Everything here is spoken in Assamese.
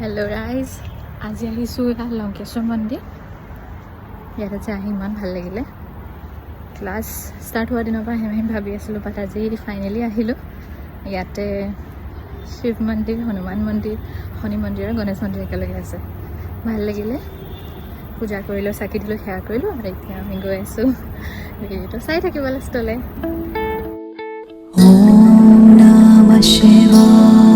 হেল্ল' ৰাইজ, আজি আহিছোঁ লংকেশ্বৰ মন্দিৰ। ইয়াতে যে আহি ইমান ভাল লাগিলে। ক্লাছ ষ্টাৰ্ট হোৱাৰ দিনৰ পৰা আহিম আহিম ভাবি আছিলোঁ, বাট আজি ফাইনেলি আহিলোঁ। ইয়াতে শিৱ মন্দিৰ, হনুমান মন্দিৰ, শনি মন্দিৰ আৰু গণেশ মন্দিৰ একেলগে আছে। ভাল লাগিলে, পূজা কৰিলোঁ, চাকি দিলোঁ, সেৱা কৰিলোঁ আৰু এতিয়া আমি গৈ আছোঁ। ভিডিঅ'টো চাই থাকিব লাষ্টলৈ। ওম নমঃ শিৱায়।